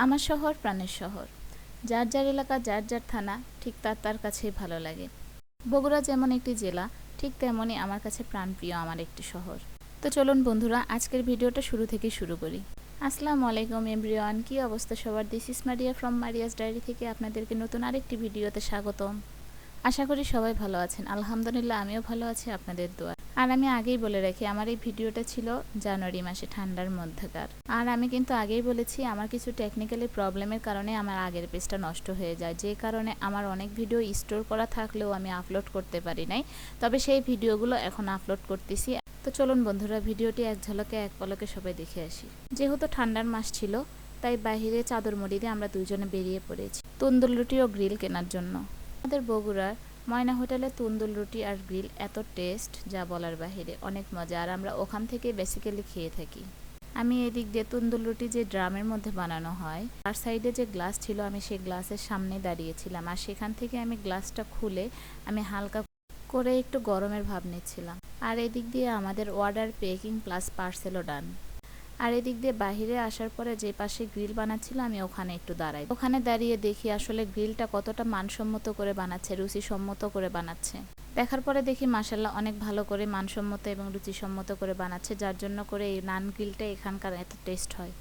আমার শহর প্রাণের শহর, যার যার এলাকা যার যার থানা ঠিক তার তার কাছেই ভালো লাগে। বগুড়া যেমন একটি জেলা, ঠিক তেমনই আমার কাছে প্রাণপ্রিয় আমার একটি শহর। তো চলুন বন্ধুরা, আজকের ভিডিওটা শুরু থেকে শুরু করি। আসসালামু আলাইকুম এভরিওয়ান, কি অবস্থা সবার? This is Maria from Maria's diary থেকে আপনাদেরকে নতুন আরেকটি ভিডিওতে স্বাগতম। আশা করি সবাই ভালো আছেন। আলহামদুলিল্লাহ, আমিও ভালো আছি আপনাদের দোয়া। আর আমি আগেই বলে রাখি, আমার এই ভিডিওটা ছিল জানুয়ারি মাসে, ঠান্ডার মধ্যকার। আর আমি কিন্তু আগেই বলেছি, আমার কিছু টেকনিক্যালি প্রবলেমের কারণে আমার আগের পেজটা নষ্ট হয়ে যায়, যে কারণে আমার অনেক ভিডিও স্টোর করা থাকলেও আমি আপলোড করতে পারি নাই। তবে সেই ভিডিওগুলো এখন আপলোড করতেছি। তো চলুন বন্ধুরা, ভিডিওটি এক ঝলকে এক পলকে সবাই দেখে আসি। যেহেতু ঠান্ডার মাস ছিল, তাই বাহিরে চাদর মুড়ি দিয়ে আমরা দুইজনে বেরিয়ে পড়েছি তন্দুর রুটি ও গ্রিল কেনার জন্য। আমাদের বগুড়ার ময়না হোটেলে তন্দুর রুটি আর গ্রিল এত টেস্ট যা বলার বাহিরে, অনেক মজা। আর আমরা ওখান থেকে বেসিক্যালি খেয়ে থাকি। আমি এদিক দিয়ে তন্দুর রুটি যে ড্রামের মধ্যে বানানো হয়, তার সাইডে যে গ্লাস ছিল, আমি সেই গ্লাসের সামনে দাঁড়িয়েছিলাম। আর সেখান থেকে আমি গ্লাসটা খুলে আমি হালকা করে একটু গরমের ভাব নিচ্ছিলাম। আর এদিক দিয়ে আমাদের অর্ডার পেকিং প্লাস পার্সেলও ডান। আর এদিক দিয়ে বাহিরে আসার পরে যে পাশে গ্রিল বানাচ্ছিল, আমি ওখানে একটু দাঁড়াই। ওখানে দাঁড়িয়ে দেখি আসলে গ্রিলটা কতটা মানসম্মত করে বানাচ্ছে, রুচিসম্মত করে বানাচ্ছে। দেখার পরে দেখি মাশাল্লাহ অনেক ভালো করে মানসম্মত এবং রুচিসম্মত করে বানাচ্ছে, যার জন্য করে এই নান গ্রিলটা এখানকার এত টেস্ট হয়।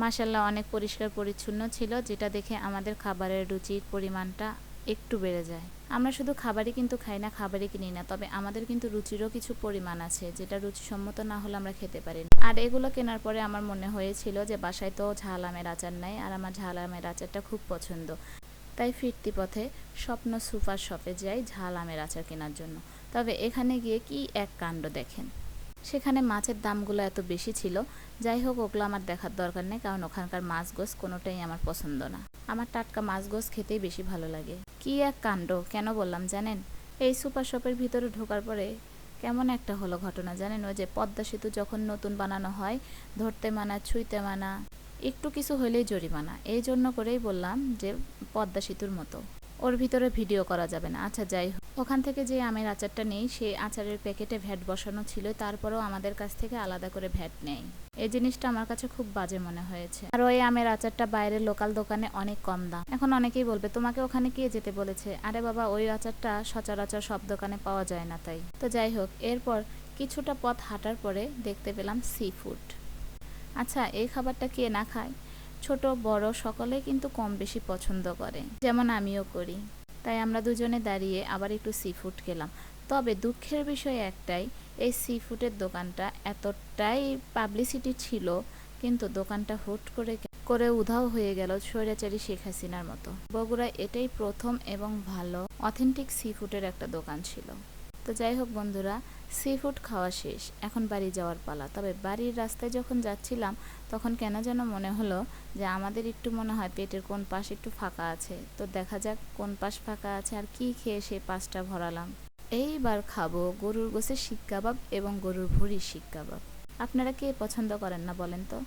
মাশাল্লাহ অনেক পরিষ্কার পরিচ্ছন্ন ছিল, যেটা দেখে আমাদের খাবারের রুচির পরিমাণটা একটু বেড়ে যায়। আমরা শুধু খাবারই কিন্তু খাই না, খাবারই কিনি না, তবে আমাদের কিন্তু রুচিরও কিছু পরিমাণ আছে, যেটা রুচিসম্মত না হলে আমরা খেতে পারি না। আর এগুলো কেনার পরে আমার মনে হয়েছিল যে বাসায় তো ঝাল আমের আচার নাই, আর আমার ঝাল আমের আচারটা খুব পছন্দ। তাই ফিরতি পথে স্বপ্ন সুপার শপে যাই ঝাল আমের আচার কেনার জন্য। তবে এখানে গিয়ে কি এক কাণ্ড দেখেন! সেখানে মাছের দামগুলো এত বেশি ছিল। যাই হোক, ওগুলো আমার দেখার দরকার নেই, কারণ ওখানকার মাছ গোছ কোনোটাই আমার পছন্দ না। আমার টাটকা মাছ গোছ খেতেই বেশি ভালো লাগে। কি এক কাণ্ড! কেন বললাম জানেন? এই সুপার শপের ভিতরে ঢোকার পরে কেমন একটা হলো ঘটনা জানেন? ওই যে পদ্মা সেতু যখন নতুন বানানো হয়, ধরতে মানা, ছুঁইতে মানা, একটু কিছু হলেই জরিমানা। এই জন্য করেই বললাম যে পদ্মা সেতুর মতো ওর ভিতরে ভিডিও করা যাবে না। আচ্ছা যাই হোক, ওখান থেকে যে আমের আচারটা নেই, সেই আচারের প্যাকেটে ভ্যাট বসানো ছিল, তারপরেও আমাদের কাছ থেকে আলাদা করে ভ্যাট নেই। এই জিনিসটা আমার কাছে খুব বাজে মনে হয়েছে। আর ওই আমের আচারটা বাইরের লোকাল দোকানে অনেক কম দাম। এখন অনেকেই বলবে, তোমাকে ওখানে কে যেতে বলেছে? আরে বাবা, ওই আচারটা সচরাচর সব দোকানে পাওয়া যায় না, তাই। তো যাই হোক, এরপর কিছুটা পথ হাঁটার পরে দেখতে পেলাম সি ফুড। আচ্ছা, এই খাবারটা কে না খায়? ছোট বড় সকলেই কিন্তু কম বেশি পছন্দ করে, যেমন আমিও করি। তাই আমরা দুজনে দাঁড়িয়ে আবার একটু সি ফুড খেলাম। তবে দুঃখের বিষয় একটাই, এই সি ফুডের দোকানটা এতটাই পাবলিসিটি ছিল, কিন্তু দোকানটা হুট করে করে উধাও হয়ে গেল স্বৈরাচারী শেখ হাসিনার মতো। বগুড়ায় এটাই প্রথম এবং ভালো অথেন্টিক সি ফুডের একটা দোকান ছিল। তো যাই হোক বন্ধুরা, সি ফুড খাওয়া শেষ, এখন বাড়ি যাওয়ার পালা। তবে বাড়ির রাস্তায় যখন যাচ্ছিলাম, তখন কেন যেন মনে হলো যে আমাদের একটু মনে হয় পেটের কোন পাশ একটু ফাঁকা আছে। তো দেখা যাক কোন পাশ ফাঁকা আছে আর কি খেয়ে সেই পাশটা ভরালাম। এইবার খাবো গরুর গোশে শিক কাবাব এবং গরুর ভুঁড়ির শিক কাবাব। আপনারা কে পছন্দ করেন না বলেন তো?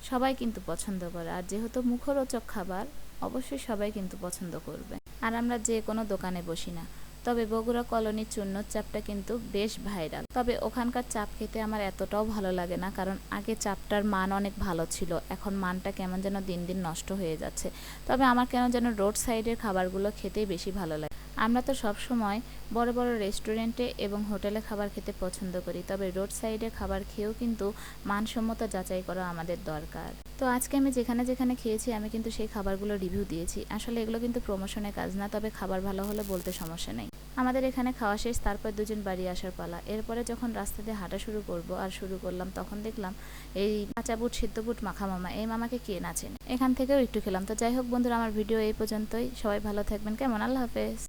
সবাই কিন্তু পছন্দ করে, আর যেহেতু মুখরোচক খাবার, অবশ্যই সবাই কিন্তু পছন্দ করবে। আর আমরা যে কোনো দোকানে বসি না, তবে বগুড়া কলোনির চুন্নুর চাপটা কিন্তু বেশ ভাইরাল। তবে ওখানকার চাপ খেতে আমার এতটাও ভালো লাগে না, কারণ আগে চাপটার মান অনেক ভালো ছিল, এখন মানটা কেমন যেন দিন দিন নষ্ট হয়ে যাচ্ছে। তবে আমার কেন যেন রোড সাইডের খাবারগুলো খেতেই বেশি ভালো লাগে। আমরা তো সব সময় বড় বড় রেস্টুরেন্টে এবং হোটেলে খাবার খেতে পছন্দ করি, তবে রোড সাইডে খাবার খেয়েও কিন্তু মানসম্মত যাচাই করা আমাদের দরকার। তো আজকে আমি যেখানে যেখানে খেয়েছি, আমি কিন্তু সেই খাবারগুলো রিভিউ দিয়েছি। আসলে এগুলো কিন্তু প্রমোশনের কাজ না, তবে খাবার ভালো হলে বলতে সমস্যা নেই। আমাদের এখানে খাওয়া শেষ, তারপর দুজন বাড়ি আসার পালা। এরপরে যখন রাস্তা দিয়ে হাঁটা শুরু করলাম, তখন দেখলাম এই কাঁচা বুট সিদ্ধ বুট মাখা মামা, এই মামাকে কে না চেনে। এখান থেকেও একটু খেলাম। তো যাই হোক বন্ধুরা, আমার ভিডিও এই পর্যন্তই। সবাই ভালো থাকবেন, কেমন? আল্লাহ হাফেজ।